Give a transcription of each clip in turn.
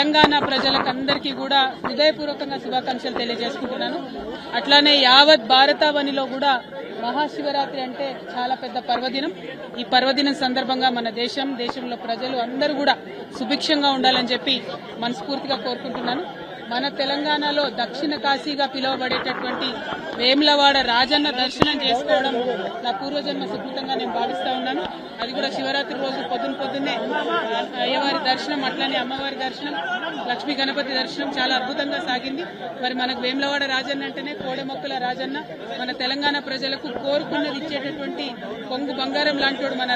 తెలంగాణ ప్రజలకందరికీ కూడా హృదయపూర్వకంగా శుభాకాంక్షలు తెలియజేసుకుంటున్నాను. అట్లానే యావత్ భారతావనిలో కూడా మహాశివరాత్రి అంటే చాలా పెద్ద పర్వదినం. ఈ పర్వదినం సందర్భంగా మన దేశంలో ప్రజలు అందరూ కూడా సుభిక్షంగా ఉండాలని చెప్పి మనస్ఫూర్తిగా కోరుకుంటున్నాను. మన తెలంగాణలో దక్షిణ కాశీగా పిలువబడేటటువంటి వేములవాడ రాజన్న దర్శనం చేసుకోవడం నా పూర్వజన్మ సుకృతంగా నేను భావిస్తా ఉన్నాను. అది కూడా శివరాత్రి రోజు పొద్దున్నే అయ్యవారి దర్శనం, అట్లనే అమ్మవారి దర్శనం, లక్ష్మీ గణపతి దర్శనం చాలా అద్భుతంగా సాగింది. మరి మనకు వేములవాడ రాజన్న అంటేనే కోడెమొక్కల రాజన్న, మన తెలంగాణ ప్రజలకు కోరుకున్నది ఇచ్చేటటువంటి కొంగు బంగారం లాంటివాడు మన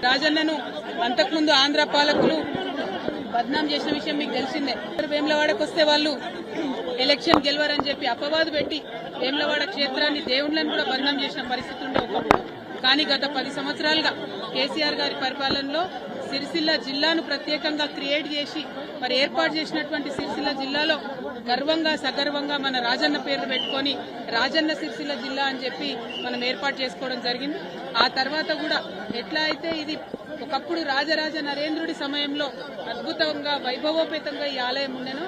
రాజన్నను అంతకుముందు ఆంధ్ర పాలకులు బద్నాం చేసిన విషయం మీకు తెలిసిందే. వేములవాడకు వస్తే వాళ్ళు ఎలక్షన్ గెలవరని చెప్పి అపవాదు పెట్టి వేములవాడ క్షేత్రాన్ని దేవుళ్లను కూడా బద్నాం చేసిన పరిస్థితి ఉండే ఒకప్పుడు. కానీ గత 10 సంవత్సరాలుగా కేసీఆర్ గారి పరిపాలనలో సిరిసిల్ల జిల్లాను ప్రత్యేకంగా క్రియేట్ చేసి మరి ఏర్పాటు చేసినటువంటి సిరిసిల్ల జిల్లాలో గర్వంగా సగర్వంగా మన రాజన్న పేరు పెట్టుకొని రాజన్న సిరిసిల్ల జిల్లా అని చెప్పి మనం ఏర్పాటు చేసుకోవడం జరిగింది. ఆ తర్వాత కూడా ఎట్లా అయితే ఇది ఒకప్పుడు రాజరాజ నరేంద్రుడి సమయంలో అద్భుతంగా వైభవోపేతంగా ఈ ఆలయం ఉండెను,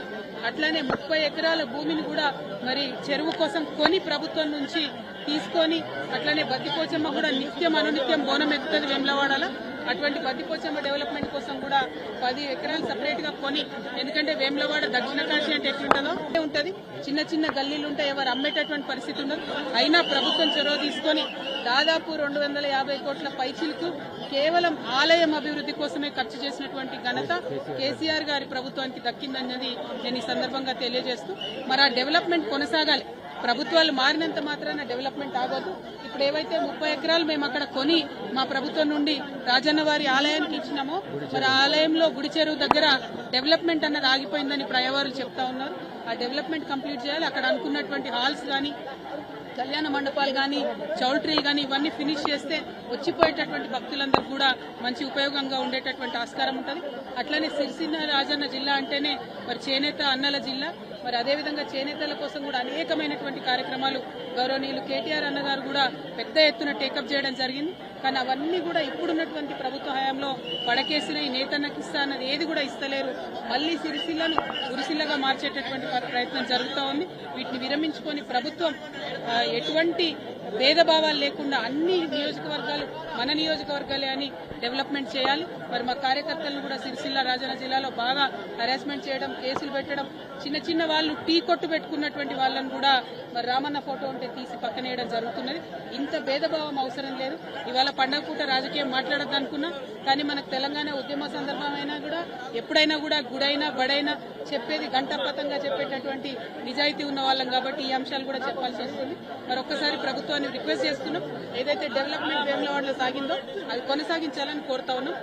అట్లానే 30 ఎకరాల భూమిని కూడా మరి చెరువు కోసం కొని ప్రభుత్వం నుంచి తీసుకొని, అట్లనే బద్దిపోచమ్మ కూడా నిత్యం అనునిత్యం బోనం ఎక్కుతుంది వేములవాడలో. అటువంటి బద్దిపోచమ్మ డెవలప్మెంట్ కోసం కూడా 10 ఎకరాలు సపరేట్ గా కొని, ఎందుకంటే వేములవాడ దక్షిణ కాశీ అంటే ఎట్లుంటుందో ఉంటది, చిన్న చిన్న గల్లీలు ఉంటాయి, ఎవరు అమ్మేటటువంటి పరిస్థితి ఉండదు. అయినా ప్రభుత్వం చొరవ తీసుకొని దాదాపు 250 కోట్ల పైచిలకు కేవలం ఆలయం అభివృద్ధి కోసమే ఖర్చు చేసినటువంటి ఘనత కేసీఆర్ గారి ప్రభుత్వానికి దక్కిందన్నది నేను ఈ సందర్భంగా తెలియజేస్తూ, మరి ఆ డెవలప్మెంట్ కొనసాగాలి. ప్రభుత్వాలు మారినంత మాత్రాన డెవలప్మెంట్ ఆగదు. ఇప్పుడు ఏవైతే 30 ఎకరాలు మేము అక్కడ కొని మా ప్రభుత్వం నుండి రాజన్న వారి ఆలయానికి ఇచ్చినామో, మరి ఆ ఆలయంలో గుడి చెరువు దగ్గర డెవలప్మెంట్ అన్నది ఆగిపోయిందని ప్రయవారులు చెప్తా ఉన్నారు. ఆ డెవలప్మెంట్ కంప్లీట్ చేయాలి. అక్కడ అనుకున్నటువంటి హాల్స్ కానీ, కళ్యాణ మండపాలు కానీ, చౌల్ట్రీలు కానీ ఇవన్నీ ఫినిష్ చేస్తే వచ్చిపోయేటటువంటి భక్తులందరూ కూడా మంచి ఉపయోగంగా ఉండేటటువంటి ఆస్కారం ఉంటుంది. అట్లనే సిరిసిల్ల రాజన్న జిల్లా అంటేనే మరి చేనేత అన్నల జిల్లా. మరి అదేవిధంగా చేనేతల కోసం కూడా అనేకమైనటువంటి కార్యక్రమాలు గౌరవనీయులు కేటీఆర్ అన్నగారు కూడా పెద్ద ఎత్తున టేకప్ చేయడం జరిగింది. కానీ అవన్నీ కూడా ఇప్పుడున్నటువంటి ప్రభుత్వ హయాంలో పడకేసిన ఈ నేతన్నకి ఇస్తా అన్నది ఏది కూడా ఇస్తలేరు. మళ్లీ సిరిసిల్లను ఉరిసిల్లగా మార్చేటటువంటి ప్రయత్నం జరుగుతూ ఉంది. వీటిని విరమించుకొని ప్రభుత్వం ఎటువంటి భేదభావాలు లేకుండా అన్ని నియోజకవర్గాలు మన నియోజకవర్గాలే అని డెవలప్మెంట్ చేయాలి. మరి మా కార్యకర్తలను కూడా సిరిసిల్ల రాజన్న జిల్లాలో బాగా హరాస్మెంట్ చేయడం, కేసులు పెట్టడం, చిన్న చిన్న వాళ్ళు టీ కొట్టు పెట్టుకున్నటువంటి వాళ్ళని కూడా మరి రామన్న ఫోటో ఉంటే తీసి పక్కనేయడం జరుగుతున్నది. ఇంత భేదభావం అవసరం లేదు. ఇవాళ పండగ పూట రాజకీయం మాట్లాడద్దు అనుకున్నా, కానీ మనకు తెలంగాణ ఉద్యమ సందర్భమైనా కూడా ఎప్పుడైనా కూడా గుడైనా బడైనా చెప్పేది గంటపతంగా చెప్పేటటువంటి నిజాయితీ ఉన్న వాళ్ళం కాబట్టి ఈ అంశాలు కూడా చెప్పాల్సి వస్తుంది. మరొకసారి ప్రభుత్వాన్ని రిక్వెస్ట్ చేస్తున్నాం, ఏదైతే డెవలప్మెంట్ వేములవాడలో సాగిందో అది కొనసాగించాలని కోరుతా ఉన్నాం.